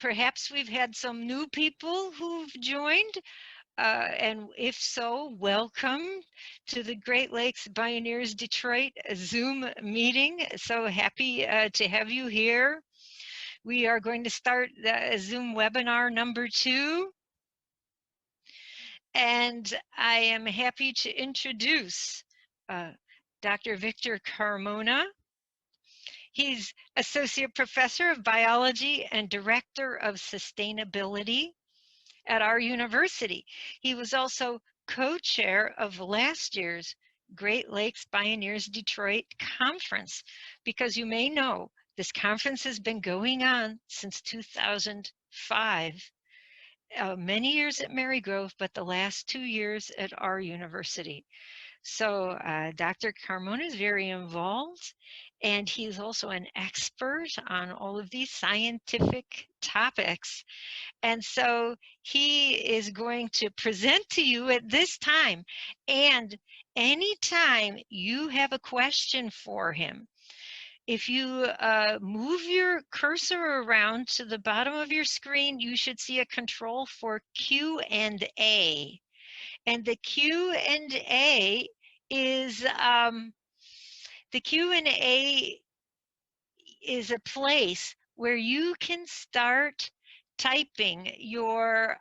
perhaps we've had some new people who've joined. And if so, welcome to the Great Lakes Bioneers Detroit Zoom meeting. So happy to have you here. We are going to start the Zoom webinar number 2. And I am happy to introduce Dr. Victor Carmona. He's Associate Professor of Biology and Director of Sustainability at our university. He was also co-chair of last year's Great Lakes Bioneers Detroit Conference, because you may know this conference has been going on since 2005. Many years at Marygrove, but the last 2 years at our university. So Dr. Carmona is very involved, and he's also an expert on all of these scientific topics. And so he is going to present to you at this time. And anytime you have a question for him, if you move your cursor around to the bottom of your screen, you should see a control for Q&A. And the Q&A is the Q&A is a place where you can start typing your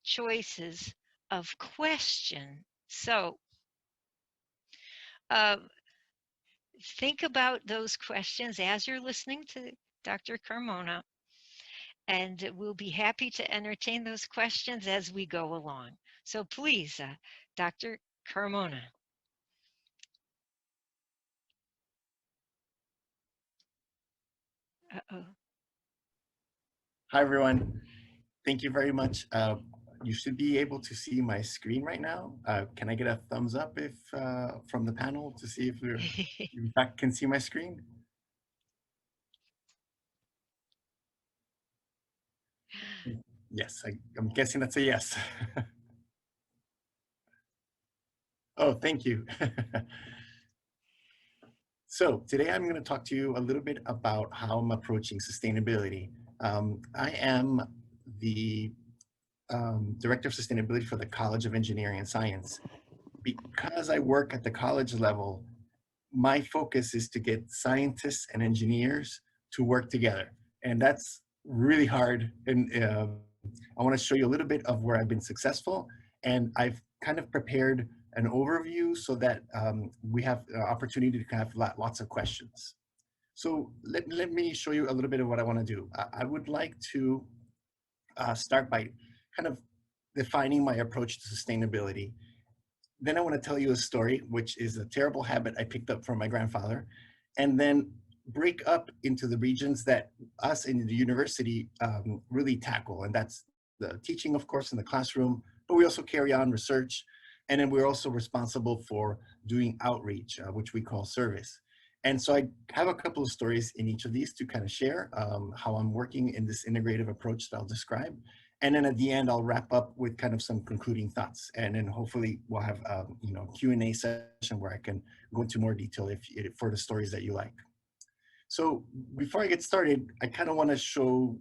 choices of question. So think about those questions as you're listening to Dr. Carmona, and we'll be happy to entertain those questions as we go along. So please, Dr. Carmona. Uh-oh. Hi, everyone. Thank you very much. You should be able to see my screen right now. Can I get a thumbs up if from the panel to see if you in fact can see my screen? Yes, I'm guessing that's a yes. Oh, thank you. So today I'm going to talk to you a little bit about how I'm approaching sustainability. I am the Director of Sustainability for the College of Engineering and Science. Because I work at the college level, my focus is to get scientists and engineers to work together. And that's really hard. And I want to show you a little bit of where I've been successful. And I've kind of prepared an overview so that we have opportunity to have lots of questions. So let me show you a little bit of what I want to do. I would like to start by kind of defining my approach to sustainability. Then I want to tell you a story, which is a terrible habit I picked up from my grandfather, and then break up into the regions that us in the university really tackle. And that's the teaching, of course, in the classroom, but we also carry on research. And then we're also responsible for doing outreach, which we call service. And so I have a couple of stories in each of these to kind of share how I'm working in this integrative approach that I'll describe. And then at the end, I'll wrap up with kind of some concluding thoughts. And then hopefully we'll have Q&A session where I can go into more detail for the stories that you like. So before I get started, I kind of want to show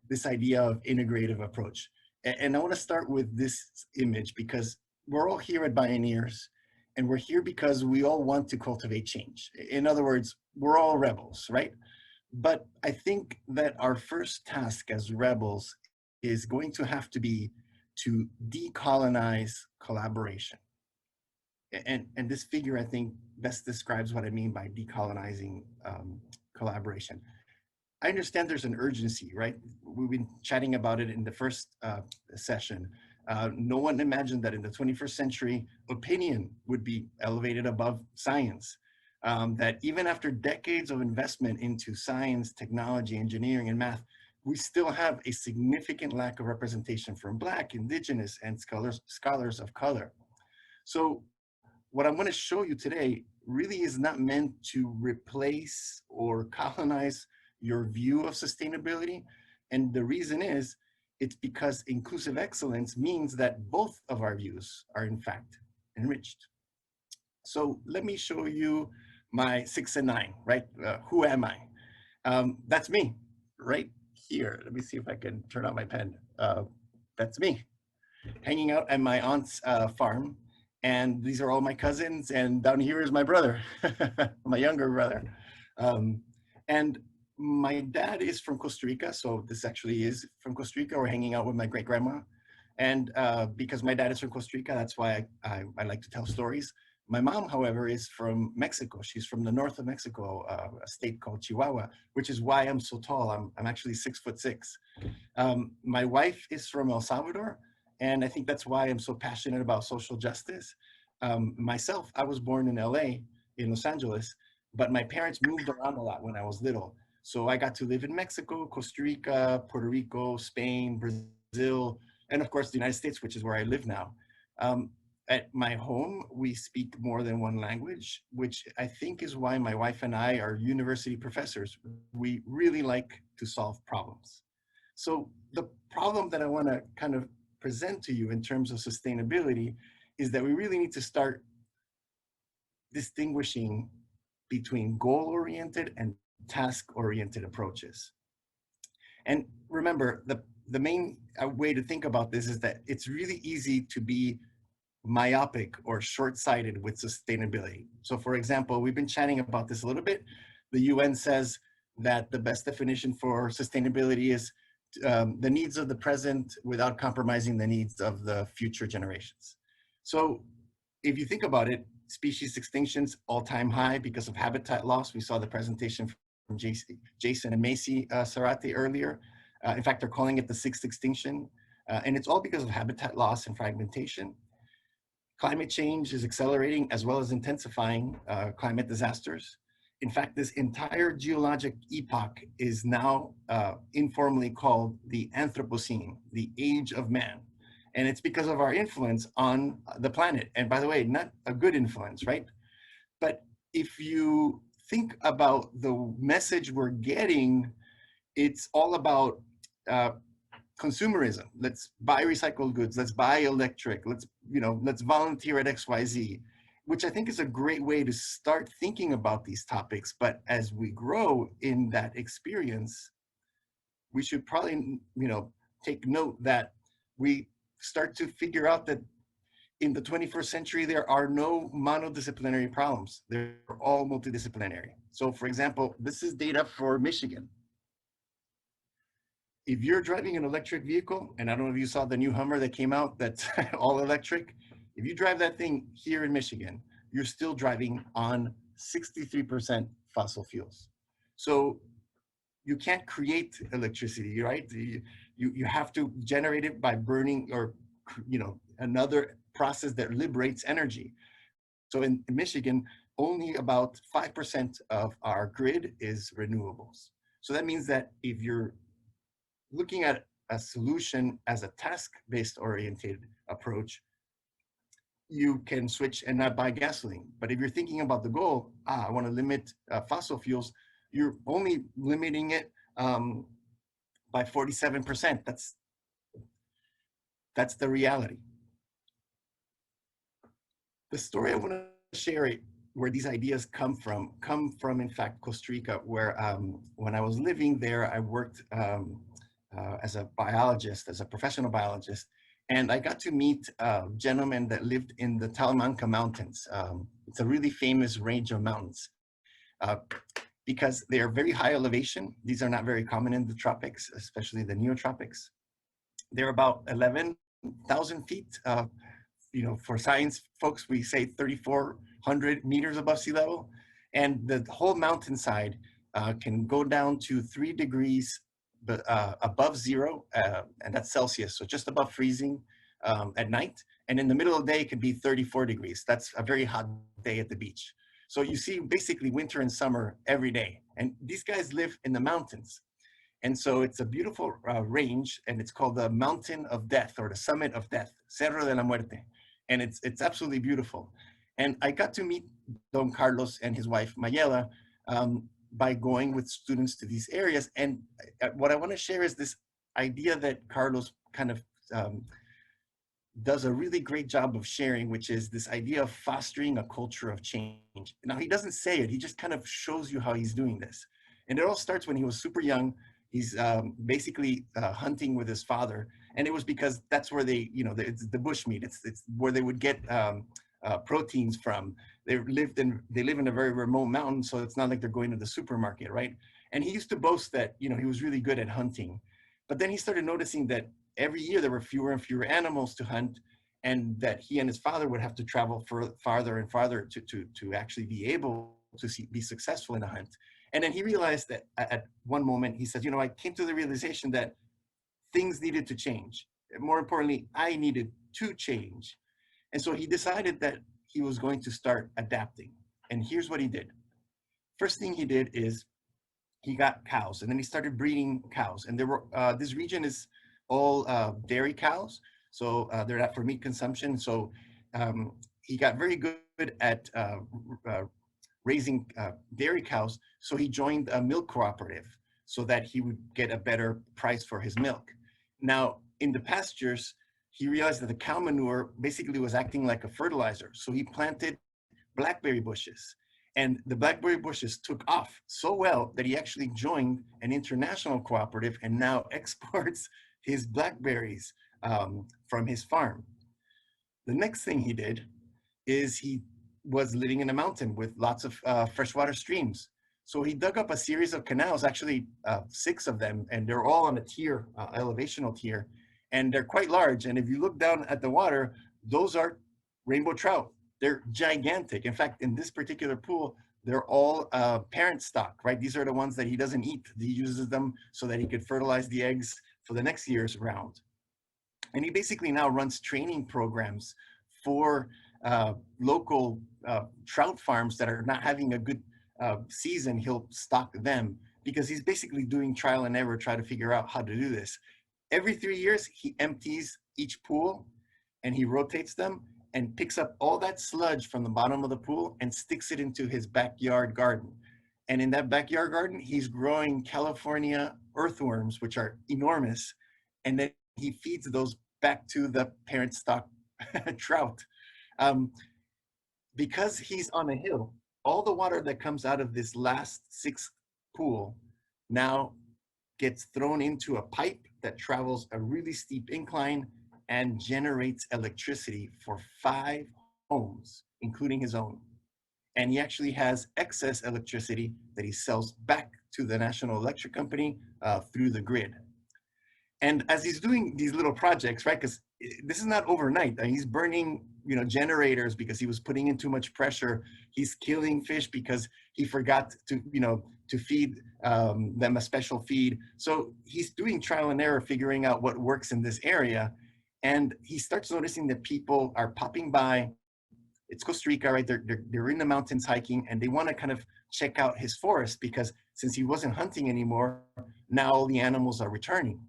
this idea of integrative approach. And I want to start with this image because we're all here at Bioneers, and we're here because we all want to cultivate change. In other words, we're all rebels, right? But I think that our first task as rebels is going to have to be to decolonize collaboration. And this figure, I think, best describes what I mean by decolonizing collaboration. I understand there's an urgency, right? We've been chatting about it in the first session. No one imagined that in the 21st century, opinion would be elevated above science. That even after decades of investment into science, technology, engineering, and math, we still have a significant lack of representation from Black, Indigenous, and scholars of color. So what I'm going to show you today really is not meant to replace or colonize your view of sustainability. And the reason is, it's because inclusive excellence means that both of our views are in fact enriched. So let me show you my 6 and 9, right? Who am I? That's me right here. Let me see if I can turn on my pen. That's me hanging out at my aunt's farm. And these are all my cousins. And down here is my brother, my younger brother. Um, and my dad is from Costa Rica. So this actually is from Costa Rica. We're hanging out with my great grandma. And because my dad is from Costa Rica, that's why I like to tell stories. My mom, however, is from Mexico. She's from the north of Mexico, a state called Chihuahua, which is why I'm so tall. I'm actually 6'6". My wife is from El Salvador, and I think that's why I'm so passionate about social justice. Myself, I was born in LA, in Los Angeles, but my parents moved around a lot when I was little. So I got to live in Mexico, Costa Rica, Puerto Rico, Spain, Brazil, and of course the United States, which is where I live now. Um, at my home, we speak more than one language, which I think is why my wife and I are university professors. We really like to solve problems. So the problem that I want to kind of present to you in terms of sustainability is that we really need to start distinguishing between goal-oriented and task-oriented approaches. And remember, the main way to think about this is that it's really easy to be myopic or short-sighted with sustainability. So for example, we've been chatting about this a little bit. The UN says that the best definition for sustainability is the needs of the present without compromising the needs of the future generations. So if you think about it, species extinctions all-time high because of habitat loss. We saw the presentation from Jason and Macy Sarate earlier. In fact, they're calling it the sixth extinction. And it's all because of habitat loss and fragmentation. Climate change is accelerating as well as intensifying climate disasters. In fact, this entire geologic epoch is now informally called the Anthropocene, the age of man. And it's because of our influence on the planet. And by the way, not a good influence, right? But if you think about the message we're getting, it's all about consumerism. Let's buy recycled goods. Let's buy electric. Let's volunteer at XYZ, which I think is a great way to start thinking about these topics. But as we grow in that experience, we should probably, take note that we start to figure out that in the 21st century, there are no monodisciplinary problems. They're all multidisciplinary. So for example, this is data for Michigan. If you're driving an electric vehicle, and I don't know if you saw the new Hummer that came out that's all electric, if you drive that thing here in Michigan, you're still driving on 63% fossil fuels. So you can't create electricity, right? You have to generate it by burning or, another process that liberates energy. So in Michigan, only about 5% of our grid is renewables. So that means that if you're looking at a solution as a task-based oriented approach, you can switch and not buy gasoline. But if you're thinking about the goal, I want to limit fossil fuels, you're only limiting it by 47%. That's the reality. The story I want to share where these ideas come from, in fact, Costa Rica, where when I was living there, I worked as a biologist, as a professional biologist, and I got to meet a gentleman that lived in the Talamanca Mountains. It's a really famous range of mountains because they are very high elevation. These are not very common in the tropics, especially the neotropics. They're about 11,000 feet. For science folks, we say 3,400 meters above sea level. And the whole mountainside can go down to 3 degrees above zero, and that's Celsius, so just above freezing at night. And in the middle of the day, it could be 34 degrees. That's a very hot day at the beach. So you see basically winter and summer every day. And these guys live in the mountains. And so it's a beautiful range, and it's called the Mountain of Death, or the Summit of Death, Cerro de la Muerte. And it's absolutely beautiful. And I got to meet Don Carlos and his wife, Mayela, by going with students to these areas. And what I want to share is this idea that Carlos kind of does a really great job of sharing, which is this idea of fostering a culture of change. Now, he doesn't say it, he just kind of shows you how he's doing this. And it all starts when he was super young. He's basically hunting with his father. And it was because that's where they, it's the bush meat. It's where they would get proteins from. They live in a very remote mountain, so it's not like they're going to the supermarket, right? And he used to boast that, he was really good at hunting. But then he started noticing that every year there were fewer and fewer animals to hunt, and that he and his father would have to travel farther and farther to actually be able to be successful in a hunt. And then he realized that at one moment, he said, I came to the realization that things needed to change. More importantly, I needed to change. And so he decided that he was going to start adapting. And here's what he did. First thing he did is he got cows, and then he started breeding cows. And there were this region is all dairy cows, so they're not for meat consumption. So he got very good at raising dairy cows. So he joined a milk cooperative so that he would get a better price for his milk. Now, in the pastures, he realized that the cow manure basically was acting like a fertilizer. So he planted blackberry bushes. And the blackberry bushes took off so well that he actually joined an international cooperative and now exports his blackberries from his farm. The next thing he did is he was living in a mountain with lots of freshwater streams. So he dug up a series of canals, actually 6 of them, and they're all on a tier, elevational tier, and they're quite large. And if you look down at the water, those are rainbow trout. They're gigantic. In fact, in this particular pool, they're all parent stock, right? These are the ones that he doesn't eat. He uses them so that he could fertilize the eggs for the next year's round. And he basically now runs training programs for local trout farms that are not having a good season. He'll stock them because he's basically doing trial and error, try to figure out how to do this. Every 3 years, he empties each pool and he rotates them and picks up all that sludge from the bottom of the pool and sticks it into his backyard garden. And in that backyard garden, he's growing California earthworms, which are enormous. And then he feeds those back to the parent stock trout. Because he's on a hill, all the water that comes out of this last 6th pool now gets thrown into a pipe that travels a really steep incline and generates electricity for 5 homes, including his own. And he actually has excess electricity that he sells back to the National Electric Company through the grid. And as he's doing these little projects, right, because this is not overnight. He's burning, generators because he was putting in too much pressure. He's killing fish because he forgot to, to feed them a special feed. So he's doing trial and error, figuring out what works in this area. And he starts noticing that people are popping by. It's Costa Rica, right? They're in the mountains hiking, and they want to kind of check out his forest because since he wasn't hunting anymore, now all the animals are returning.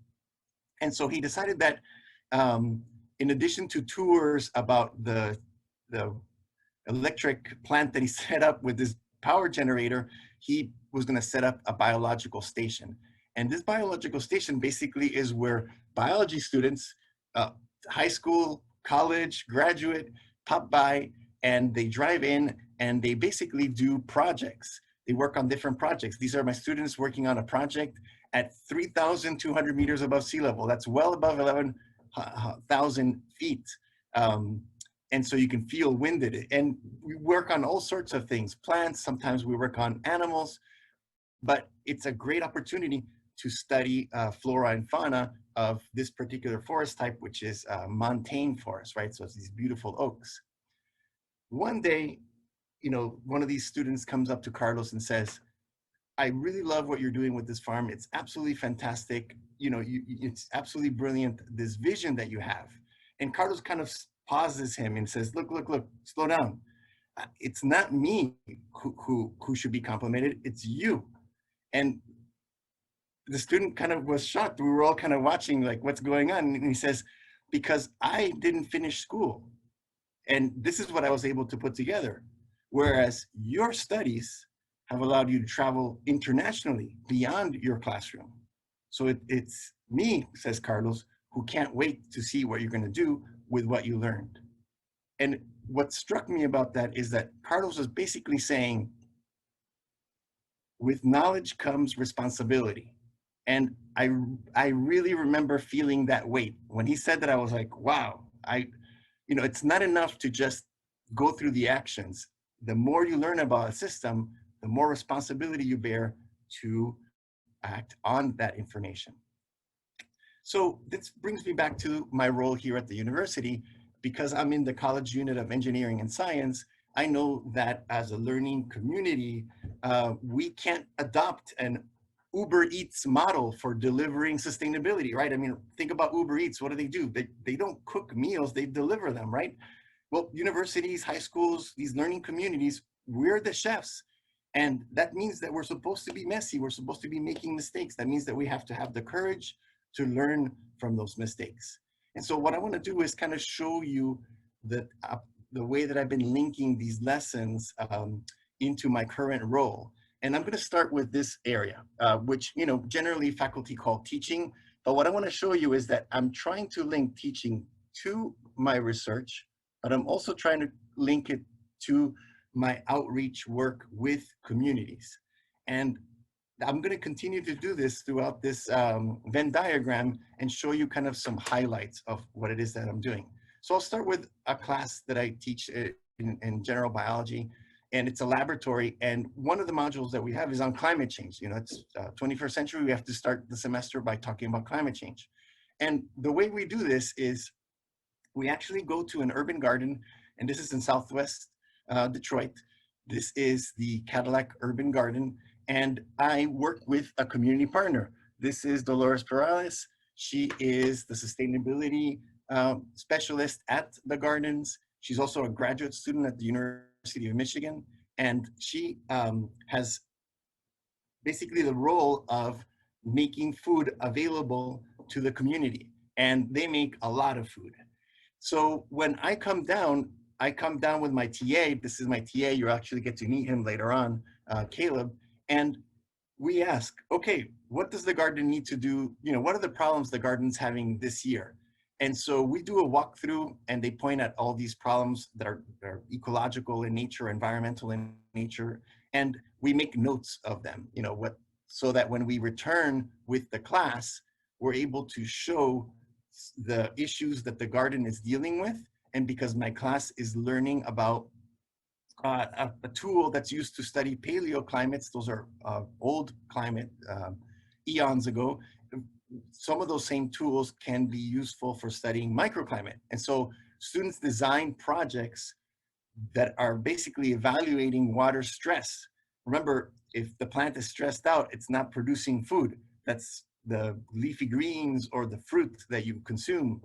And so he decided that in addition to tours about the electric plant that he set up with this power generator, he was going to set up a biological station. And this biological station basically is where biology students, high school, college, graduate, pop by, and they drive in and they basically do projects. They work on different projects. These are my students working on a project at 3,200 meters above sea level. That's well above 11,000 feet. And so you can feel winded. And we work on all sorts of things, plants, sometimes we work on animals, but it's a great opportunity to study flora and fauna of this particular forest type, which is montane forest, right? So it's these beautiful oaks. One day, one of these students comes up to Carlos and says, I really love what you're doing with this farm. It's absolutely fantastic. It's absolutely brilliant, this vision that you have. And Carlos kind of pauses him and says, look, slow down. It's not me who should be complimented, it's you. And the student kind of was shocked. We were all kind of watching like, what's going on? And he says, because I didn't finish school. And this is what I was able to put together. Whereas your studies have allowed you to travel internationally beyond your classroom. So it's me, says Carlos, who can't wait to see what you're going to do with what you learned. And what struck me about that is that Carlos was basically saying, with knowledge comes responsibility. And I really remember feeling that weight. When he said that, I was like, wow, it's not enough to just go through the actions. The more you learn about a system, the more responsibility you bear to act on that information. So this brings me back to my role here at the university. Because I'm in the college unit of engineering and science, I know that as a learning community, we can't adopt an Uber Eats model for delivering sustainability, right? I mean, think about Uber Eats. What do? They don't cook meals, they deliver them, right? Well, universities, high schools, these learning communities, we're the chefs. And that means that we're supposed to be messy. We're supposed to be making mistakes. That means that we have to have the courage to learn from those mistakes. And so what I want to do is kind of show you that the way that I've been linking these lessons into my current role. And I'm going to start with this area, which generally faculty call teaching. But what I want to show you is that I'm trying to link teaching to my research, but I'm also trying to link it to my outreach work with communities. And I'm going to continue to do this throughout this Venn diagram and show you kind of some highlights of what it is that I'm doing. So I'll start with a class that I teach in general biology, and it's a laboratory. And one of the modules that we have is on climate change. It's 21st century. We have to start the semester by talking about climate change. And the way we do this is we actually go to an urban garden, and this is in Southwest Detroit. This is the Cadilliac Urban Garden, and I work with a community partner. This is Dolores Perales. She is the sustainability specialist at the gardens. She's also a graduate student at the University of Michigan, and she has basically the role of making food available to the community, and they make a lot of food. So when I come down with my TA. This is my TA. You actually get to meet him later on, Caleb. And we ask, okay, what does the garden need to do? What are the problems the garden's having this year? And so we do a walkthrough, and they point at all these problems that are ecological in nature, environmental in nature, and we make notes of them, so that when we return with the class, we're able to show the issues that the garden is dealing with. And because my class is learning about a tool that's used to study paleoclimates, those are old climate, eons ago, some of those same tools can be useful for studying microclimate. And so students design projects that are basically evaluating water stress. Remember, if the plant is stressed out, it's not producing food. That's the leafy greens or the fruit that you consume.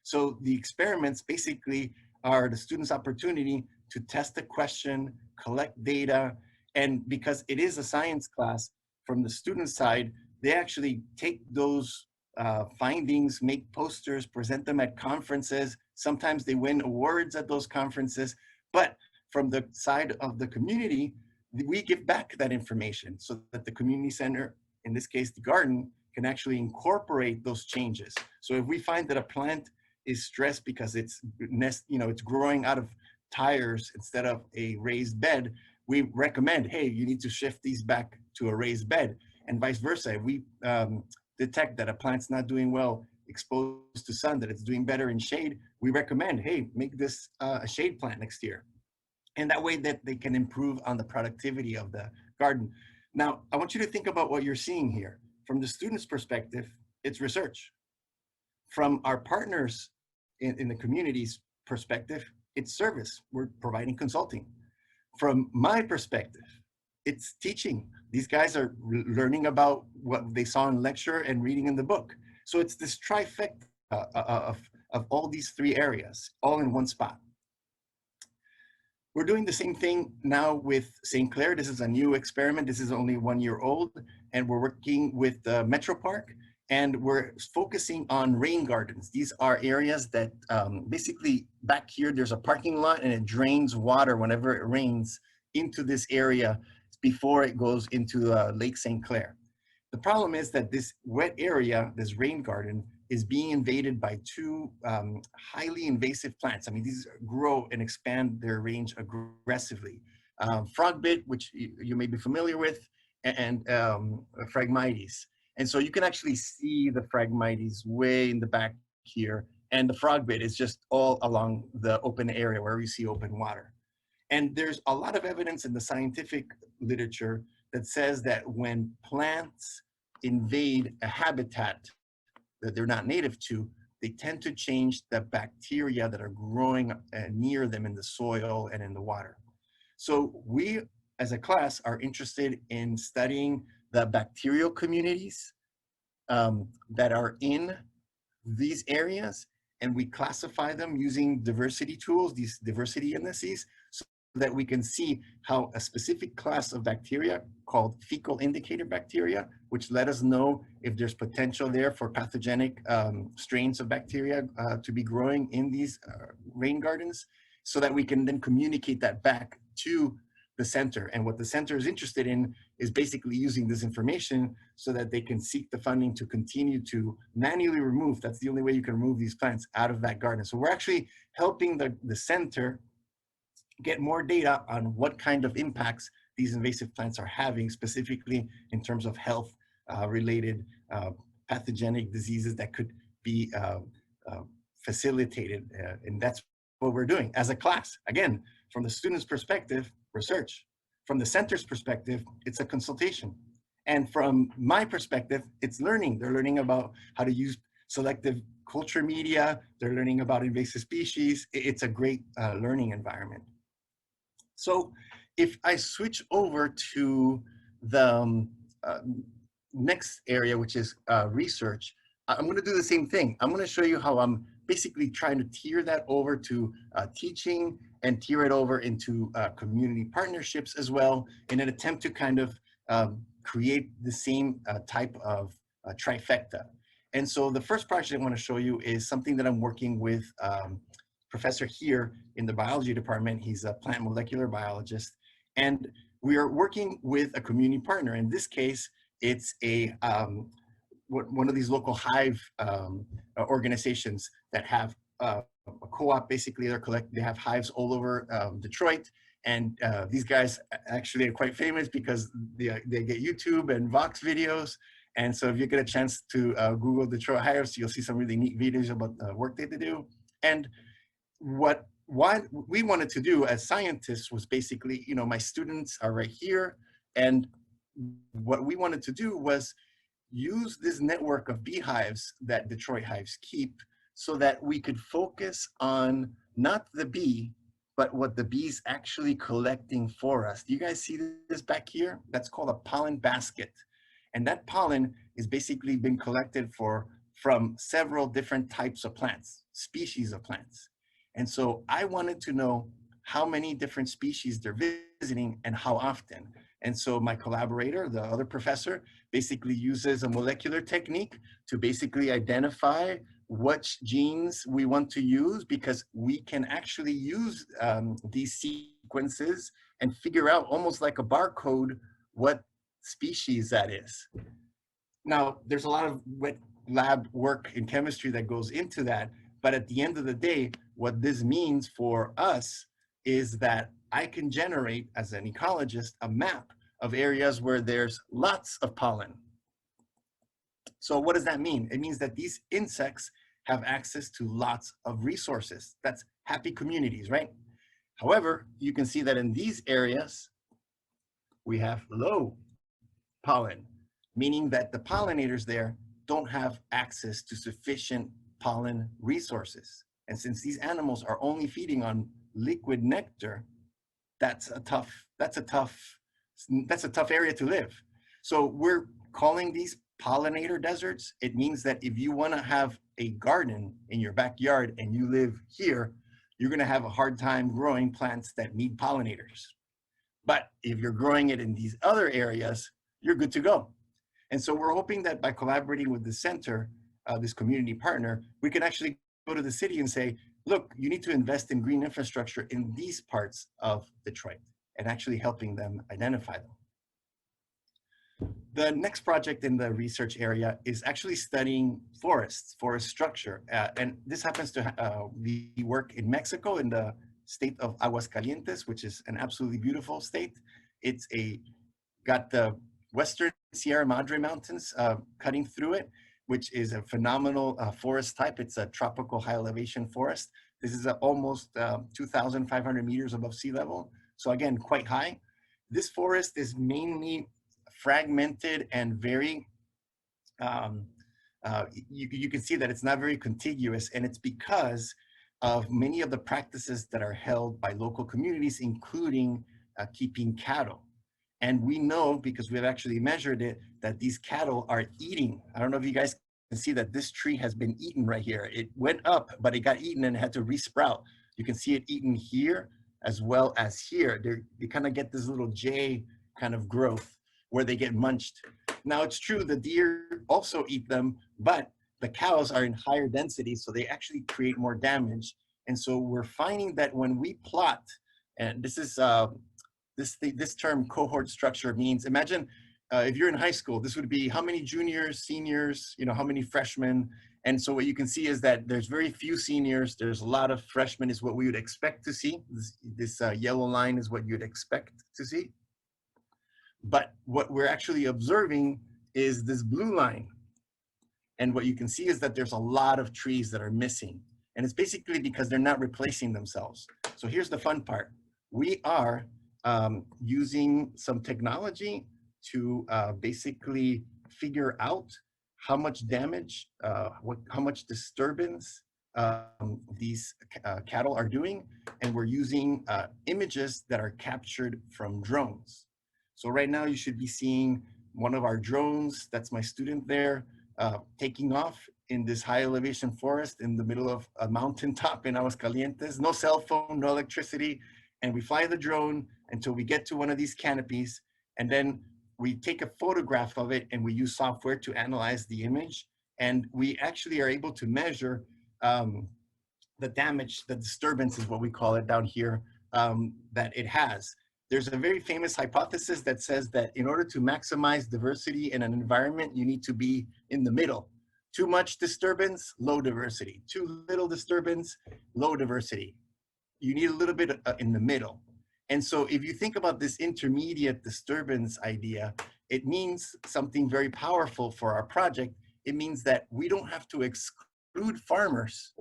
So the experiments basically are the students' opportunity to test a question, collect data, and because it is a science class, from the student side, they actually take those findings, make posters, present them at conferences. Sometimes they win awards at those conferences. But from the side of the community, we give back that information so that the community center, in this case, the garden, can actually incorporate those changes. So if we find that a plant is stressed because it's growing out of tires instead of a raised bed, we recommend, hey, you need to shift these back to a raised bed, and vice versa. If we detect that a plant's not doing well exposed to sun, that it's doing better in shade, we recommend, hey, make this a shade plant next year. And that way that they can improve on the productivity of the garden. Now, I want you to think about what you're seeing here. From the student's perspective, it's research. From our partners in the community's perspective, it's service. We're providing consulting. From my perspective, it's teaching. These guys are learning about what they saw in lecture and reading in the book. So it's this trifecta of all these three areas, all in one spot. We're doing the same thing now with St. Clair. This is a new experiment. This is only 1 year old, and we're working with the Metro Park, and we're focusing on rain gardens. These are areas that basically back here, there's a parking lot, and it drains water whenever it rains into this area before it goes into Lake St. Clair. The problem is that this wet area, this rain garden, is being invaded by two highly invasive plants. I mean, these grow and expand their range aggressively. Frogbit, which you may be familiar with, and Phragmites. And so you can actually see the Phragmites way in the back here, and the frog bit is just all along the open area where we see open water. And there's a lot of evidence in the scientific literature that says that when plants invade a habitat that they're not native to, they tend to change the bacteria that are growing near them in the soil and in the water. So we, as a class, are interested in studying the bacterial communities that are in these areas, and we classify them using diversity tools, these diversity indices, so that we can see how a specific class of bacteria called fecal indicator bacteria, which let us know if there's potential there for pathogenic strains of bacteria to be growing in these rain gardens, so that we can then communicate that back to the center. And what the center is interested in is basically using this information so that they can seek the funding to continue to manually remove, that's the only way you can remove these plants out of that garden. So we're actually helping the center get more data on what kind of impacts these invasive plants are having, specifically in terms of health related pathogenic diseases that could be facilitated. And that's what we're doing as a class. Again, from the student's perspective, research. From the center's perspective, it's a consultation. And from my perspective, it's learning. They're learning about how to use selective culture media. They're learning about invasive species. It's a great learning environment. So if I switch over to the next area, which is research, I'm going to do the same thing. I'm going to show you how I'm basically trying to tier that over to teaching and tier it over into community partnerships as well, in an attempt to kind of create the same type of trifecta. And so the first project I want to show you is something that I'm working with professor here in the biology department. He's a plant molecular biologist. And we are working with a community partner. In this case, it's one of these local hive organizations that have a co-op. Basically, they have hives all over Detroit. And these guys actually are quite famous because they get YouTube and Vox videos. And so if you get a chance to Google Detroit hives, you'll see some really neat videos about the work that they do. And what we wanted to do as scientists was basically, my students are right here. And what we wanted to do was use this network of beehives that Detroit hives keep so that we could focus on not the bee, but what the bee's actually collecting for us. Do you guys see this back here? That's called a pollen basket. And that pollen is basically being collected from several different types of plants, species of plants. And so I wanted to know how many different species they're visiting and how often. And so my collaborator, the other professor, basically uses a molecular technique to basically identify which genes we want to use, because we can actually use these sequences and figure out almost like a barcode what species that is. Now, there's a lot of wet lab work in chemistry that goes into that, but at the end of the day, what this means for us is that I can generate, as an ecologist, a map of areas where there's lots of pollen. So what does that mean? It means that these insects have access to lots of resources. That's happy communities, right? However, you can see that in these areas, we have low pollen, meaning that the pollinators there don't have access to sufficient pollen resources. And since these animals are only feeding on liquid nectar, that's a tough area to live. So we're calling these pollinator deserts. It means that if you want to have a garden in your backyard and you live here, you're going to have a hard time growing plants that need pollinators. But if you're growing it in these other areas, you're good to go. And so we're hoping that by collaborating with the center, this community partner, we can actually go to the city and say, look, you need to invest in green infrastructure in these parts of Detroit, and actually helping them identify them. The next project in the research area is actually studying forests, forest structure. And this happens to be work in Mexico, in the state of Aguascalientes, which is an absolutely beautiful state. It's got the Western Sierra Madre Mountains cutting through it, which is a phenomenal forest type. It's a tropical high elevation forest. This is almost 2,500 meters above sea level. So again, quite high. This forest is mainly fragmented and very, you can see that it's not very contiguous, and it's because of many of the practices that are held by local communities, including keeping cattle. And we know, because we've actually measured it, that these cattle are eating. I don't know if you guys can see that this tree has been eaten right here. It went up, but it got eaten and had to resprout. You can see it eaten here as well as here. They kind of get this little J kind of growth where they get munched. Now it's true, the deer also eat them, but the cows are in higher density, so they actually create more damage. And so we're finding that when we plot, and this is, this term cohort structure means, imagine if you're in high school, this would be how many juniors, seniors, how many freshmen. And so what you can see is that there's very few seniors. There's a lot of freshmen is what we would expect to see. This yellow line is what you'd expect to see. But what we're actually observing is this blue line. And what you can see is that there's a lot of trees that are missing. And it's basically because they're not replacing themselves. So here's the fun part. We are using some technology to basically figure out how much damage, how much disturbance these cattle are doing. And we're using images that are captured from drones. So right now you should be seeing one of our drones, that's my student there, taking off in this high elevation forest in the middle of a mountaintop in Aguascalientes. No cell phone, no electricity. And we fly the drone until we get to one of these canopies. And then we take a photograph of it and we use software to analyze the image. And we actually are able to measure the damage, the disturbance is what we call it down here, that it has. There's a very famous hypothesis that says that in order to maximize diversity in an environment, you need to be in the middle. Too much disturbance, low diversity. Too little disturbance, low diversity. You need a little bit in the middle. And so if you think about this intermediate disturbance idea, it means something very powerful for our project. It means that we don't have to exclude farmers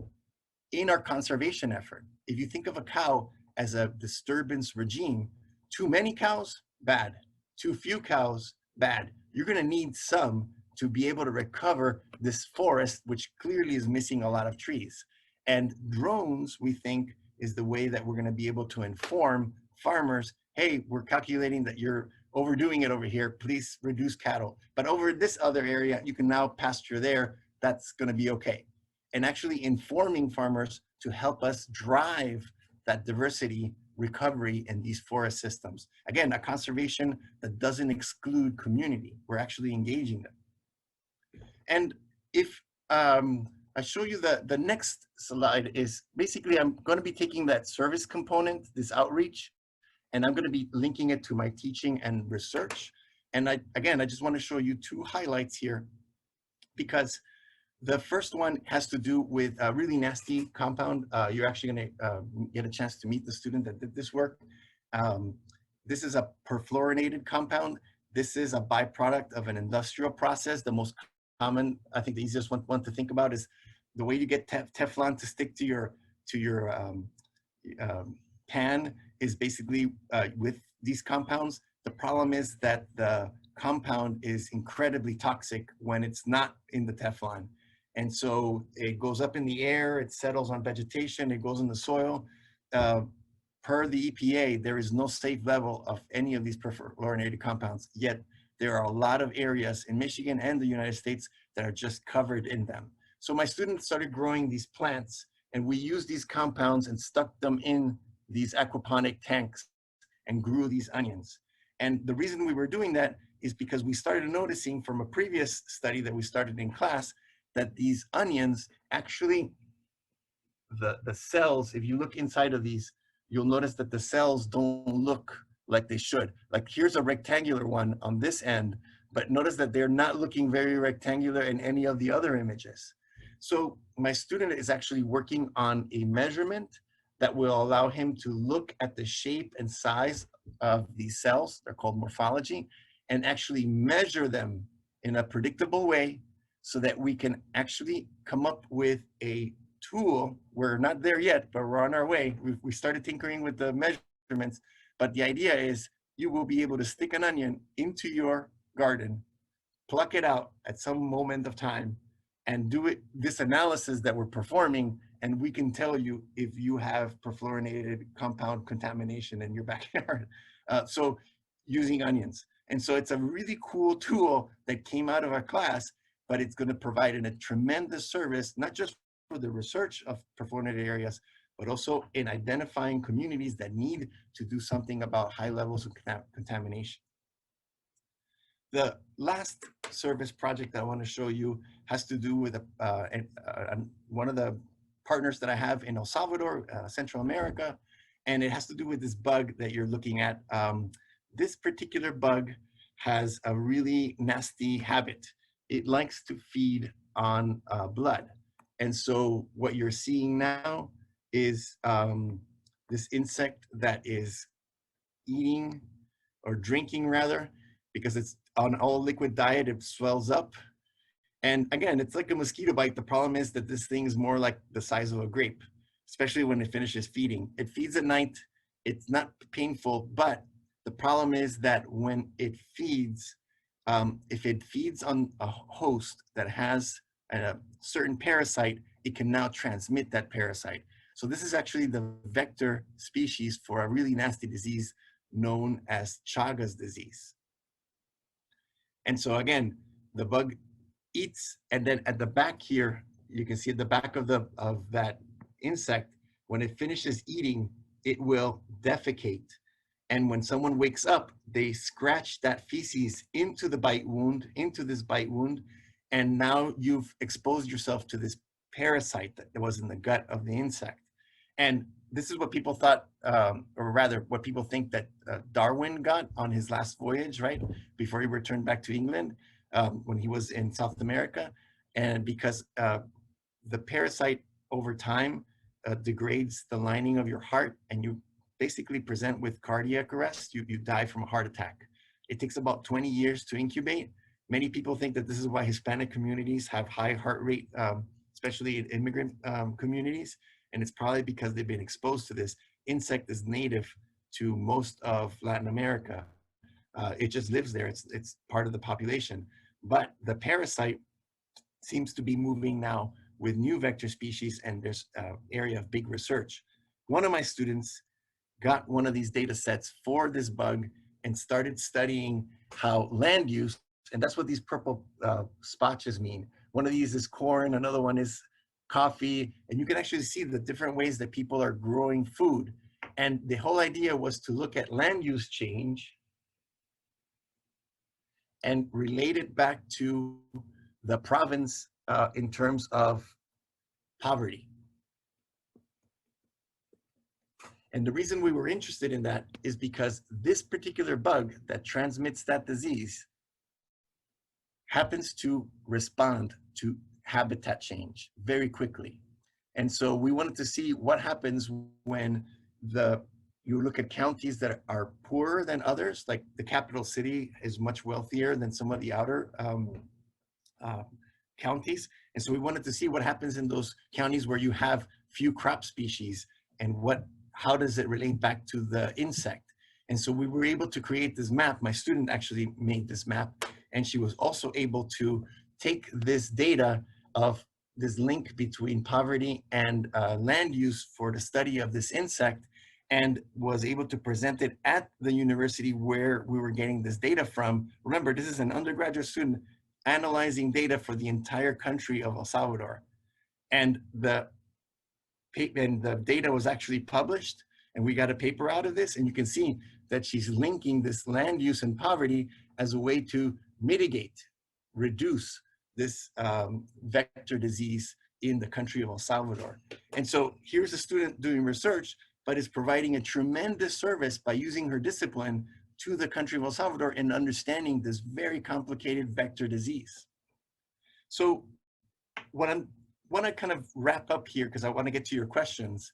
in our conservation effort. If you think of a cow as a disturbance regime, too many cows, bad. Too few cows, bad. You're gonna need some to be able to recover this forest, which clearly is missing a lot of trees. And drones, we think, is the way that we're gonna be able to inform farmers, hey, we're calculating that you're overdoing it over here, please reduce cattle. But over this other area, you can now pasture there, that's gonna be okay. And actually informing farmers to help us drive that diversity recovery in these forest systems. Again, a conservation that doesn't exclude community. We're actually engaging them. And if I show you the next slide is basically, I'm going to be taking that service component, this outreach, and I'm going to be linking it to my teaching and research. And I just want to show you two highlights here, because the first one has to do with a really nasty compound. You're actually going to get a chance to meet the student that did this work. This is a perfluorinated compound. This is a byproduct of an industrial process. The most common, I think the easiest one to think about is the way you get Teflon to stick to your pan is basically with these compounds. The problem is that the compound is incredibly toxic when it's not in the Teflon. And so it goes up in the air, it settles on vegetation, it goes in the soil. Per the EPA, there is no safe level of any of these perfluorinated compounds, yet there are a lot of areas in Michigan and the United States that are just covered in them. So my students started growing these plants, and we used these compounds and stuck them in these aquaponic tanks and grew these onions. And the reason we were doing that is because we started noticing from a previous study that we started in class that these onions actually, the cells, if you look inside of these, you'll notice that the cells don't look like they should. Like here's a rectangular one on this end, but notice that they're not looking very rectangular in any of the other images. So my student is actually working on a measurement that will allow him to look at the shape and size of these cells. They're called morphology. and actually measure them in a predictable way so that we can actually come up with a tool. We're not there yet, but we're on our way. We started tinkering with the measurements, but the idea is you will be able to stick an onion into your garden, pluck it out at some moment of time, and do this analysis that we're performing, and we can tell you if you have perfluorinated compound contamination in your backyard. So using onions. And so it's a really cool tool that came out of our class, but it's going to provide a tremendous service, not just for the research of perfluorinated areas, but also in identifying communities that need to do something about high levels of contamination. The last service project that I want to show you has to do with one of the partners that I have in El Salvador, Central America, and it has to do with this bug that you're looking at. This particular bug has a really nasty habit. It likes to feed on blood. And so what you're seeing now is this insect that is eating or drinking rather, because it's on all liquid diet, it swells up. And again, it's like a mosquito bite. The problem is that this thing is more like the size of a grape, especially when it finishes feeding. It feeds at night. It's not painful, but the problem is that when it feeds, if it feeds on a host that has a certain parasite, it can now transmit that parasite. So this is actually the vector species for a really nasty disease known as Chagas disease. And so again, the bug eats, and then at the back here, you can see at the back of that insect, when it finishes eating, it will defecate. And when someone wakes up, they scratch that feces into the bite wound, into this bite wound, and now you've exposed yourself to this parasite that was in the gut of the insect. And this is what people thought, or rather what people think that Darwin got on his last voyage, right? Before he returned back to England, when he was in South America. And because the parasite over time degrades the lining of your heart, and you basically present with cardiac arrest, you die from a heart attack. It takes about 20 years to incubate. Many people think that this is why Hispanic communities have high heart rate, especially in immigrant communities. And it's probably because they've been exposed to this. Insect is native to most of Latin America. It just lives there. It's part of the population. But the parasite seems to be moving now with new vector species, and there's an area of big research. One of my students got one of these data sets for this bug and started studying how land use, and that's what these purple spotches mean. One of these is corn, another one is coffee, and you can actually see the different ways that people are growing food. And the whole idea was to look at land use change and relate it back to the province in terms of poverty. And the reason we were interested in that is because this particular bug that transmits that disease happens to respond to habitat change very quickly. And so we wanted to see what happens when you look at counties that are poorer than others, like the capital city is much wealthier than some of the outer counties. And so we wanted to see what happens in those counties where you have few crop species, and how does it relate back to the insect. And so we were able to create this map. My student actually made this map, and she was also able to take this data of this link between poverty and land use for the study of this insect, and was able to present it at the university where we were getting this data from. Remember, this is an undergraduate student analyzing data for the entire country of El Salvador. And the data was actually published, and we got a paper out of this, and you can see that she's linking this land use and poverty as a way to mitigate, reduce this vector disease in the country of El Salvador. And so here's a student doing research, but is providing a tremendous service by using her discipline to the country of El Salvador and understanding this very complicated vector disease. So what I want to kind of wrap up here, because I want to get to your questions,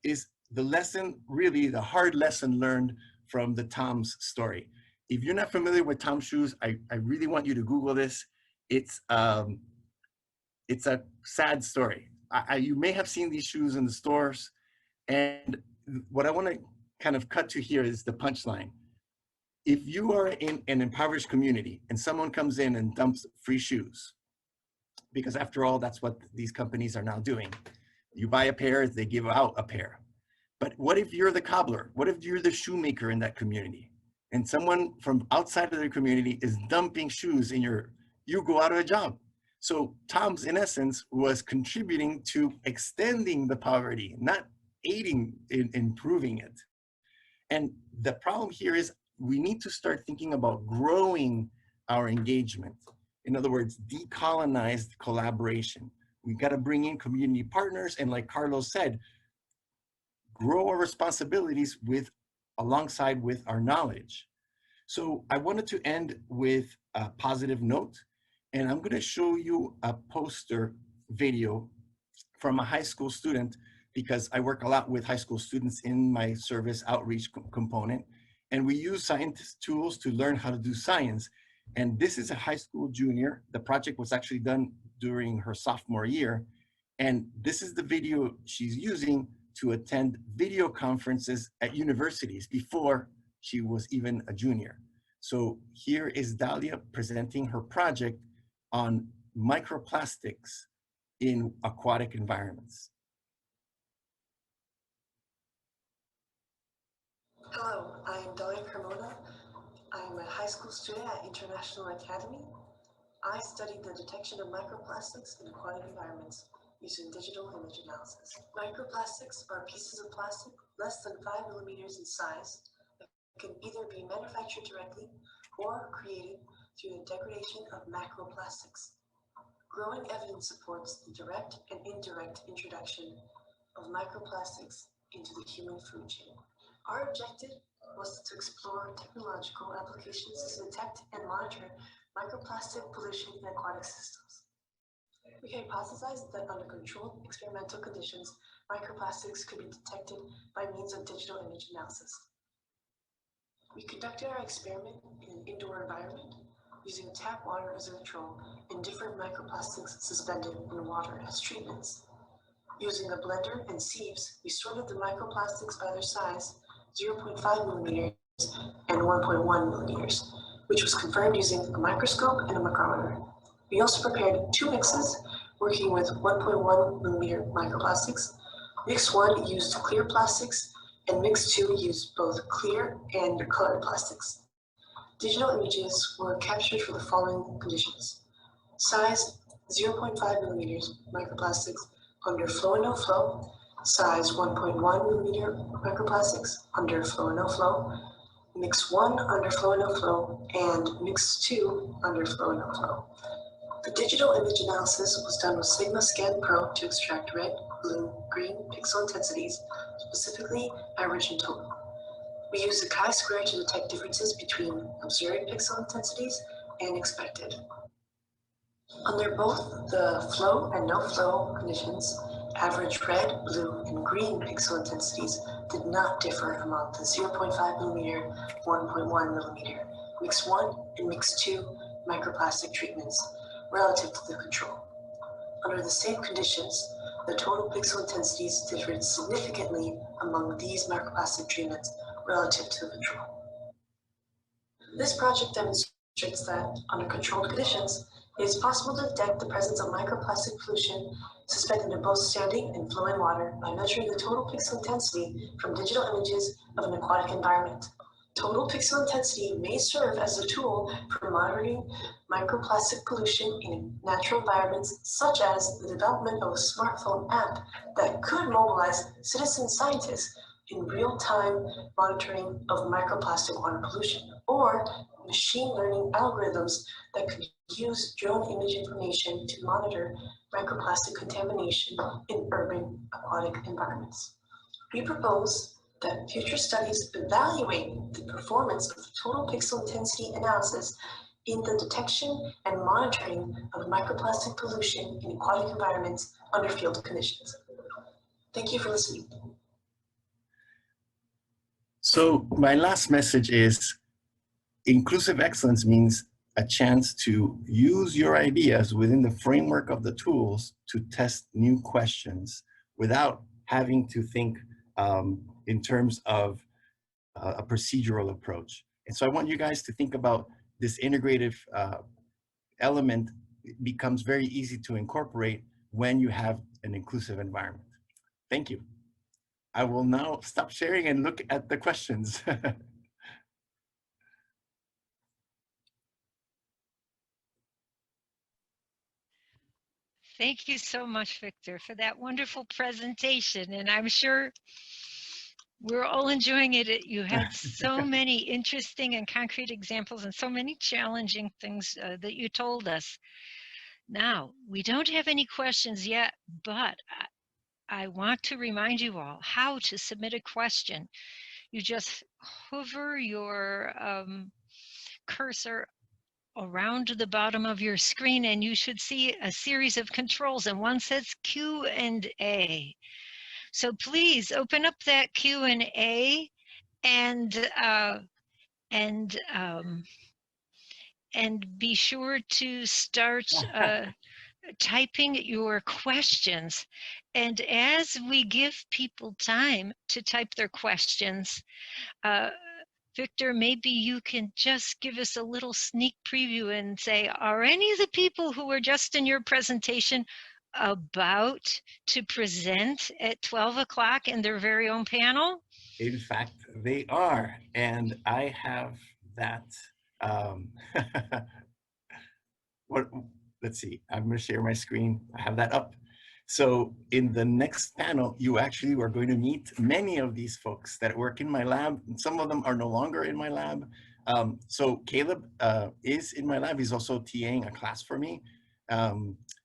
is the lesson, really the hard lesson learned from the Tom's story. if you're not familiar with Tom's shoes, I really want you to Google this. It's a sad story. You may have seen these shoes in the stores, and what I want to kind of cut to here is the punchline. If you are in an impoverished community and someone comes in and dumps free shoes, because after all, that's what these companies are now doing. You buy a pair, they give out a pair. But what if you're the cobbler? What if you're the shoemaker in that community? And someone from outside of their community is dumping shoes in you go out of a job. So Tom's, in essence, was contributing to extending the poverty, not aiding in improving it. And the problem here is we need to start thinking about growing our engagement. In other words, decolonized collaboration. We got to bring in community partners, and like Carlos said, grow our responsibilities alongside with our knowledge. So I wanted to end with a positive note, and I'm going to show you a poster video from a high school student, because I work a lot with high school students in my service outreach component, and we use science tools to learn how to do science. And this is a high school junior. The project was actually done during her sophomore year, and this is the video she's using to attend video conferences at universities before she was even a junior. So here is Dahlia presenting her project on microplastics in aquatic environments. Hello, I am Dahlia Carmona. I am a high school student at International Academy. I studied the detection of microplastics in aquatic environments using digital image analysis. Microplastics are pieces of plastic less than 5 millimeters in size that can either be manufactured directly or created through the degradation of macroplastics. Growing evidence supports the direct and indirect introduction of microplastics into the human food chain. Our objective was to explore technological applications to detect and monitor microplastic pollution in aquatic systems. We hypothesized that under controlled experimental conditions, microplastics could be detected by means of digital image analysis. We conducted our experiment in an indoor environment using tap water as a control and different microplastics suspended in water as treatments. Using a blender and sieves, we sorted the microplastics by their size, 0.5 millimeters and 1.1 millimeters, which was confirmed using a microscope and a micrometer. We also prepared 2 mixes working with 1.1 millimeter microplastics. Mix 1 used clear plastics, and mix 2 used both clear and colored plastics. Digital images were captured for the following conditions. Size 0.5 millimeters microplastics under flow and no flow, size 1.1 millimeter microplastics under flow and no flow, mix 1 under flow and no flow, and mix 2 under flow and no flow. The digital image analysis was done with Sigma Scan Pro to extract red, blue, green pixel intensities, specifically average and total. We used the chi-square to detect differences between observed pixel intensities and expected. Under both the flow and no flow conditions, average red, blue, and green pixel intensities did not differ among the 0.5 millimeter, 1.1 millimeter, mix 1 and mix 2 microplastic treatments relative to the control. Under the same conditions, the total pixel intensities differed significantly among these microplastic treatments relative to the control. This project demonstrates that, under controlled conditions, it is possible to detect the presence of microplastic pollution suspended in both standing and flowing water by measuring the total pixel intensity from digital images of an aquatic environment. Total pixel intensity may serve as a tool for monitoring microplastic pollution in natural environments, such as the development of a smartphone app that could mobilize citizen scientists in real-time monitoring of microplastic water pollution, or machine learning algorithms that could use drone image information to monitor microplastic contamination in urban aquatic environments. We propose that future studies evaluate the performance of total pixel intensity analysis in the detection and monitoring of microplastic pollution in aquatic environments under field conditions. Thank you for listening. So my last message is, inclusive excellence means a chance to use your ideas within the framework of the tools to test new questions without having to think in terms of a procedural approach. And so I want you guys to think about this integrative element becomes very easy to incorporate when you have an inclusive environment. Thank you. I will now stop sharing and look at the questions. Thank you so much, Victor, for that wonderful presentation. And I'm sure we're all enjoying it. You had so many interesting and concrete examples and so many challenging things that you told us. Now, we don't have any questions yet, but I want to remind you all how to submit a question. You just hover your cursor around the bottom of your screen and you should see a series of controls, and one says Q&A. So please open up that Q&A and be sure to start typing your questions. And as we give people time to type their questions, Victor, maybe you can just give us a little sneak preview and say, are any of the people who were just in your presentation about to present at 12 o'clock in their very own panel? In fact, they are. And I have that. Let's see, I'm going to share my screen. I have that up. So in the next panel, you actually are going to meet many of these folks that work in my lab. Some of them are no longer in my lab. So Caleb is in my lab. He's also TAing a class for me.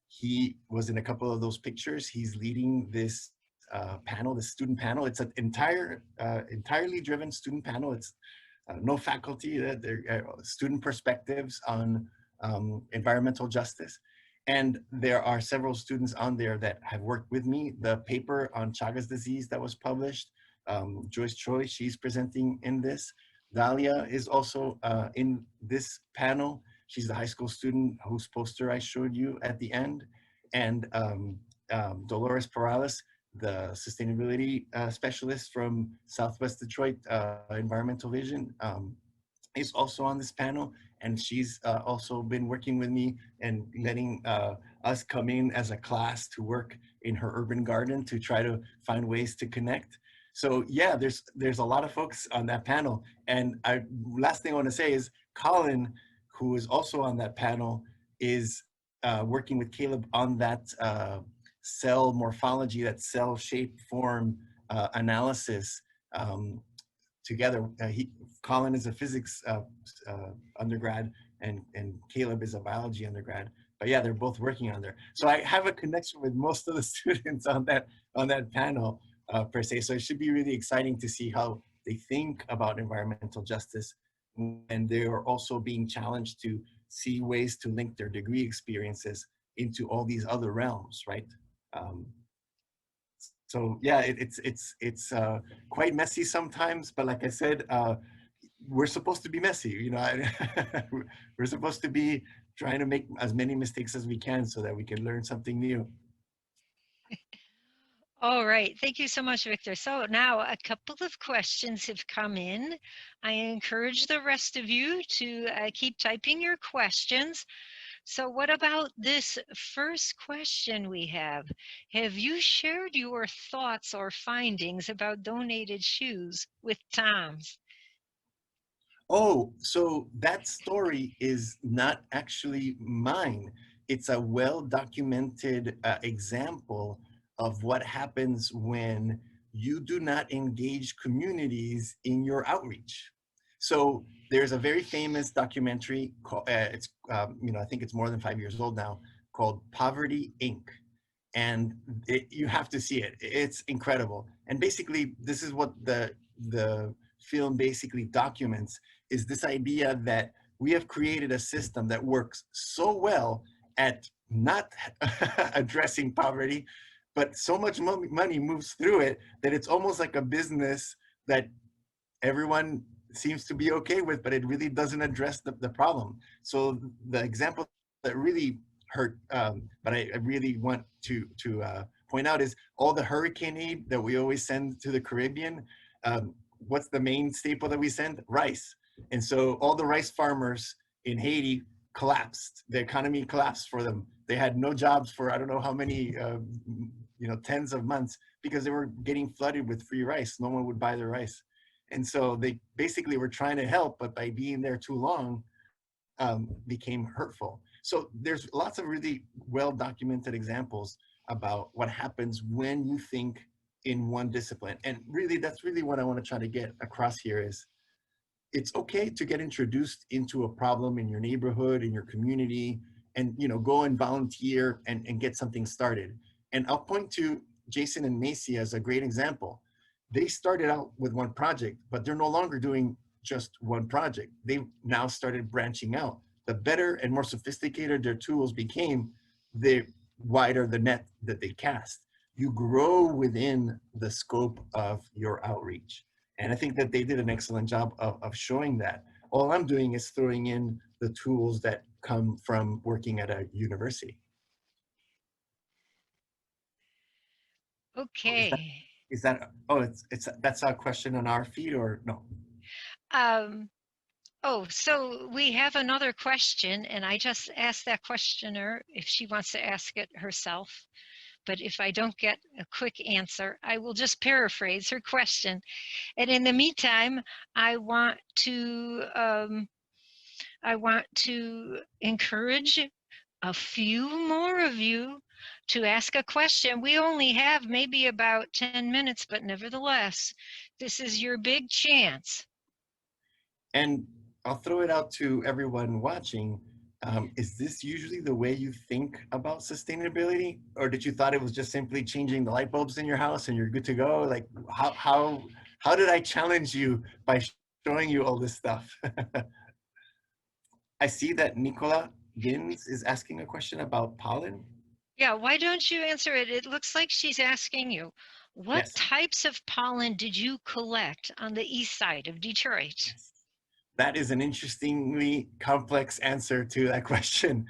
He was in a couple of those pictures. He's leading this panel, the student panel. It's an entirely driven student panel. It's no faculty, they're student perspectives on environmental justice. And there are several students on there that have worked with me. The paper on Chagas disease that was published, Joyce Choi, she's presenting in this. Dahlia is also in this panel. She's the high school student whose poster I showed you at the end. And Dolores Perales, the sustainability specialist from Southwest Detroit Environmental Vision, is also on this panel. And she's also been working with me and letting us come in as a class to work in her urban garden to try to find ways to connect. So yeah, there's a lot of folks on that panel. And last thing I want to say is Colin, who is also on that panel, is working with Caleb on that cell morphology, that cell shape form analysis together. Colin is a physics undergrad and Caleb is a biology undergrad. But yeah, they're both working on there. So I have a connection with most of the students on that panel per se. So it should be really exciting to see how they think about environmental justice. And they are also being challenged to see ways to link their degree experiences into all these other realms, right? So yeah, it's quite messy sometimes, but like I said, we're supposed to be messy, you know. We're supposed to be trying to make as many mistakes as we can so that we can learn something new. All right, thank you so much, Victor. So now a couple of questions have come in. I encourage the rest of you to keep typing your questions. So what about this first question we have? Have you shared your thoughts or findings about donated shoes with Tom's? Oh, so that story is not actually mine. It's a well-documented example of what happens when you do not engage communities in your outreach. So there's a very famous documentary called, I think it's more than 5 years old now, called Poverty Inc. And you have to see it. It's incredible. And basically, this is what the film basically documents, is this idea that we have created a system that works so well at not addressing poverty, but so much money moves through it that it's almost like a business that everyone seems to be okay with, but it really doesn't address the problem. So the example that really hurt, but I really want to point out is all the hurricane aid that we always send to the Caribbean. What's the main staple that we send? Rice. And so all the rice farmers in Haiti collapsed. The economy collapsed for them. They had no jobs for I don't know how many, tens of months, because they were getting flooded with free rice. No one would buy their rice. And so they basically were trying to help, but by being there too long, became hurtful. So there's lots of really well-documented examples about what happens when you think in one discipline. And really, that's really what I want to try to get across here is it's okay to get introduced into a problem in your neighborhood, in your community, and go and volunteer and get something started. And I'll point to Jason and Macy as a great example. They started out with one project, but they're no longer doing just one project. They now started branching out. The better and more sophisticated their tools became, the wider the net that they cast. You grow within the scope of your outreach. And I think that they did an excellent job of showing that. All I'm doing is throwing in the tools that come from working at a university. Okay. Is that that's a question on our feed or no? So we have another question, and I just asked that questioner if she wants to ask it herself. But if I don't get a quick answer, I will just paraphrase her question. And in the meantime, I want to encourage a few more of you to ask a question. We only have maybe about 10 minutes, but nevertheless, this is your big chance. And I'll throw it out to everyone watching. Is this usually the way you think about sustainability? Or did you thought it was just simply changing the light bulbs in your house and you're good to go? Like how did I challenge you by showing you all this stuff? I see that Nicola Gins is asking a question about pollen. Yeah, why don't you answer it? It looks like she's asking you, what Yes. types of pollen did you collect on the east side of Detroit? Yes. That is an interestingly complex answer to that question.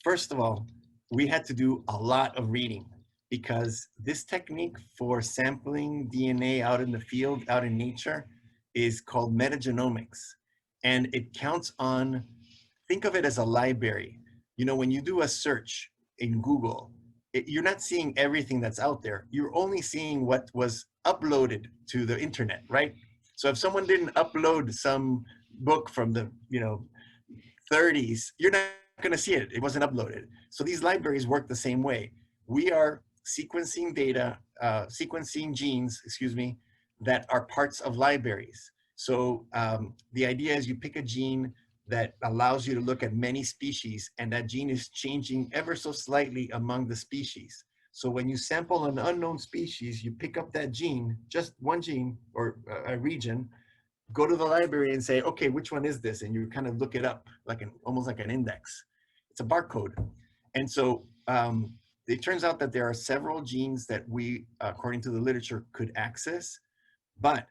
First of all, we had to do a lot of reading because this technique for sampling DNA out in the field, out in nature, is called metagenomics. And it counts on, think of it as a library. When you do a search in Google, you're not seeing everything that's out there. You're only seeing what was uploaded to the internet, right? So if someone didn't upload some book from the 30s, you're not going to see it. It wasn't uploaded. So these libraries work the same way. We are sequencing data, sequencing genes, that are parts of libraries. So the idea is you pick a gene that allows you to look at many species, and that gene is changing ever so slightly among the species. So when you sample an unknown species, you pick up that gene, just one gene or a region, go to the library and say, okay, which one is this? And you kind of look it up like almost like an index. It's a barcode. And so it turns out that there are several genes that we, according to the literature, could access, but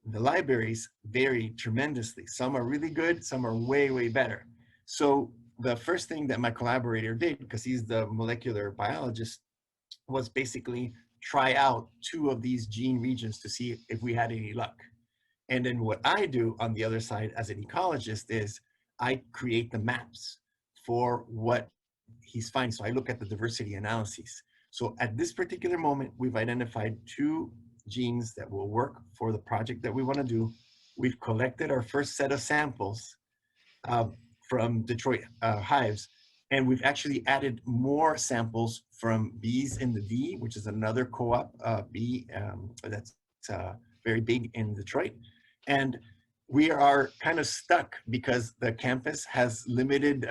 the libraries vary tremendously. Some are really good, some are way, way better. So the first thing that my collaborator did, because he's the molecular biologist, was basically try out 2 of these gene regions to see if we had any luck. And then what I do on the other side as an ecologist is I create the maps for what he's finding. So I look at the diversity analyses. So at this particular moment, we've identified 2 genes that will work for the project that we want to do. We've collected our first set of samples from Detroit hives, and we've actually added more samples from bees in the V, which is another co-op bee that's very big in Detroit. And we are kind of stuck because the campus has limited,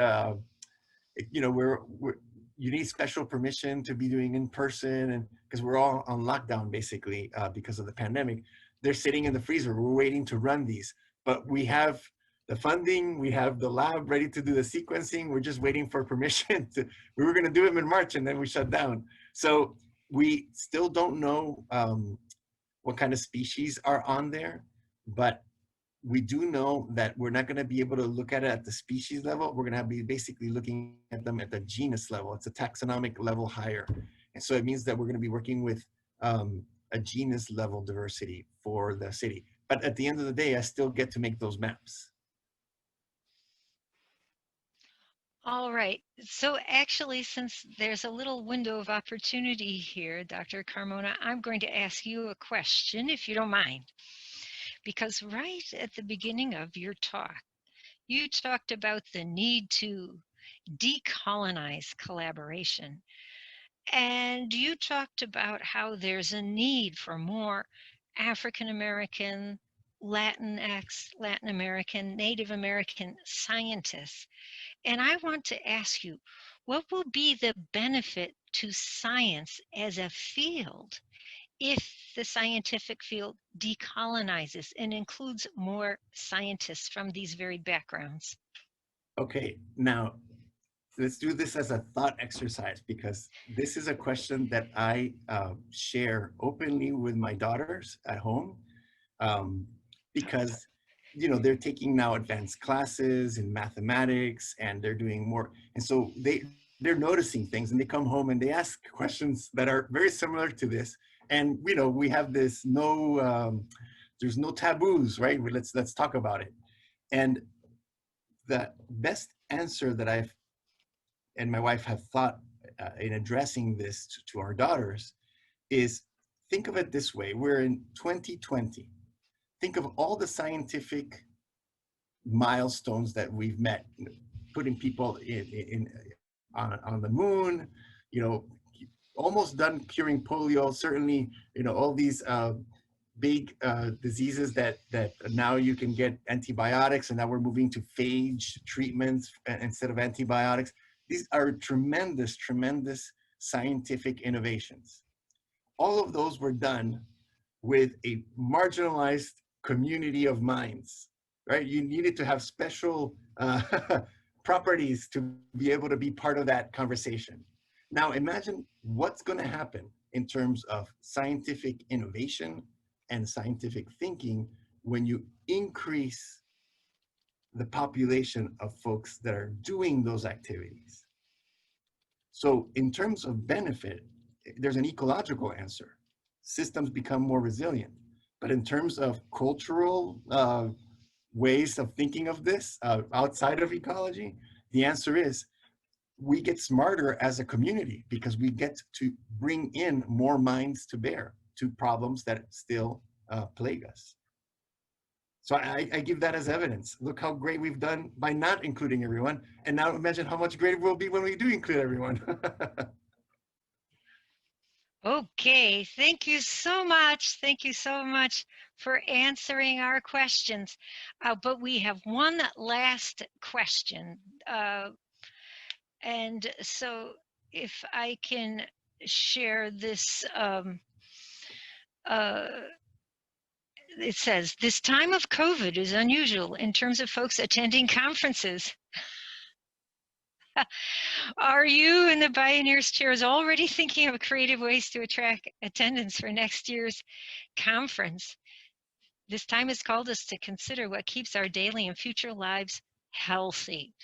you need special permission to be doing in person, and because we're all on lockdown basically because of the pandemic. They're sitting in the freezer. We're waiting to run these, but we have the funding, we have the lab ready to do the sequencing. We're just waiting for permission to, we were gonna do them in March and then we shut down. So we still don't know what kind of species are on there. but we do know that we're not going to be able to look at it at the species level. We're going to be basically looking at them at the genus level. It's a taxonomic level higher. And so it means that we're going to be working with a genus level diversity for the city. But at the end of the day, I still get to make those maps. All right. So actually, since there's a little window of opportunity here, Dr. Carmona, I'm going to ask you a question, if you don't mind. Because right at the beginning of your talk, you talked about the need to decolonize collaboration. And you talked about how there's a need for more African American, Latinx, Latin American, Native American scientists. And I want to ask you, what will be the benefit to science as a field if the scientific field decolonizes and includes more scientists from these varied backgrounds? Okay, now let's do this as a thought exercise, because this is a question that I share openly with my daughters at home, because they're taking now advanced classes in mathematics, and they're doing more, and so they're noticing things, and they come home and they ask questions that are very similar to this. And we have this there's no taboos, right? Let's talk about it. And the best answer that I've and my wife have thought in addressing this to our daughters is, think of it this way: we're in 2020. Think of all the scientific milestones that we've met, putting people on the moon, almost done curing polio, certainly, all these big diseases that now you can get antibiotics, and now we're moving to phage treatments instead of antibiotics. These are tremendous, tremendous scientific innovations. All of those were done with a marginalized community of minds, right? You needed to have special properties to be able to be part of that conversation. Now imagine what's going to happen in terms of scientific innovation and scientific thinking when you increase the population of folks that are doing those activities. So in terms of benefit, there's an ecological answer. Systems become more resilient. But in terms of cultural ways of thinking of this outside of ecology, the answer is we get smarter as a community because we get to bring in more minds to bear to problems that still plague us. So I give that as evidence. Look how great we've done by not including everyone. And now imagine how much greater we'll be when we do include everyone. Okay, thank you so much. Thank you so much for answering our questions. But we have one last question. And so if I can share this, it says, this time of COVID is unusual in terms of folks attending conferences. Are you and the Bioneers chairs already thinking of creative ways to attract attendance for next year's conference? This time has called us to consider what keeps our daily and future lives healthy.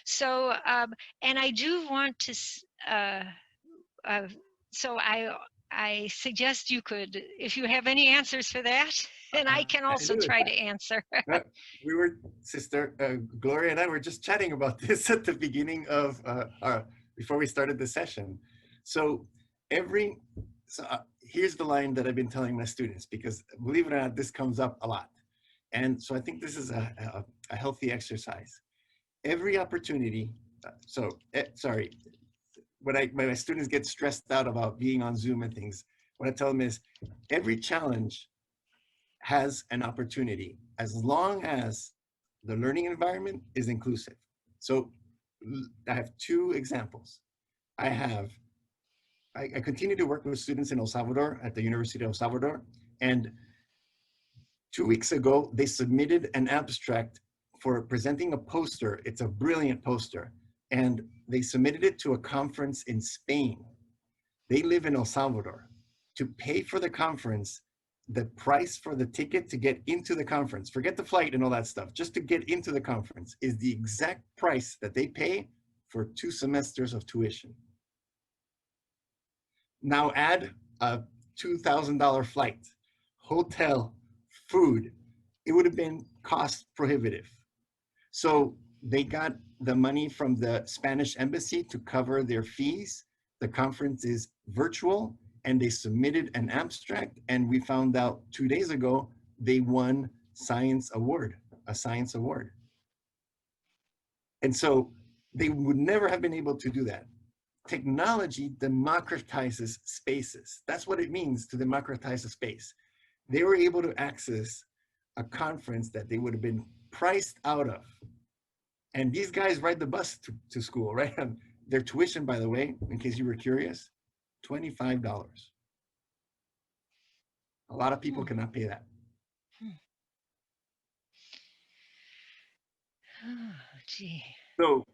So, and I do want to, so I suggest you could, if you have any answers for that, and I can also try to answer. We were, Sister Gloria and I were just chatting about this at the beginning of, before we started the session. So here's the line that I've been telling my students, because believe it or not, this comes up a lot. And so I think this is a healthy exercise. Every opportunity, sorry, when my students get stressed out about being on Zoom and things, what I tell them is every challenge has an opportunity as long as the learning environment is inclusive. So I have two examples. I continue to work with students in El Salvador at the University of El Salvador, and 2 weeks ago, they submitted an abstract for presenting a poster. It's a brilliant poster, and they submitted it to a conference in Spain. They live in El Salvador. To pay for the conference, the price for the ticket to get into the conference, forget the flight and all that stuff, just to get into the conference is the exact price that they pay for 2 semesters of tuition. Now add a $2,000 flight, hotel, food. It would have been cost prohibitive. So they got the money from the Spanish embassy to cover their fees. The conference is virtual, and they submitted an abstract, and we found out 2 days ago they won a science award. And so they would never have been able to do that. Technology democratizes spaces. That's what it means to democratize a space. They were able to access a conference that they would have been priced out of. And these guys ride the bus to school, right? Their tuition, by the way, in case you were curious, $25. A lot of people cannot pay that. Oh, gee. So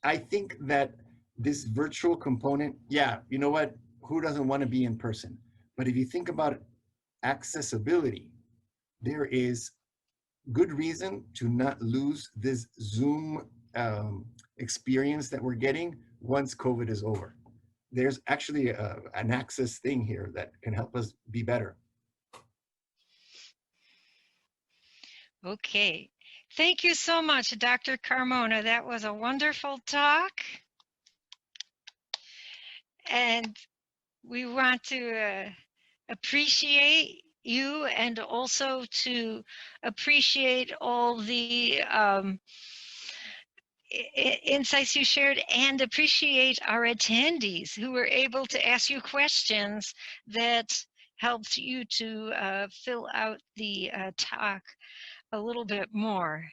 I think that this virtual component, yeah, you know what? Who doesn't want to be in person? But if you think about accessibility, there is good reason to not lose this Zoom experience that we're getting once COVID is over. There's actually an access thing here that can help us be better. Okay. Thank you so much, Dr. Carmona. That was a wonderful talk. And we want to appreciate you, and also to appreciate all the insights you shared, and appreciate our attendees who were able to ask you questions that helped you to fill out the talk a little bit more.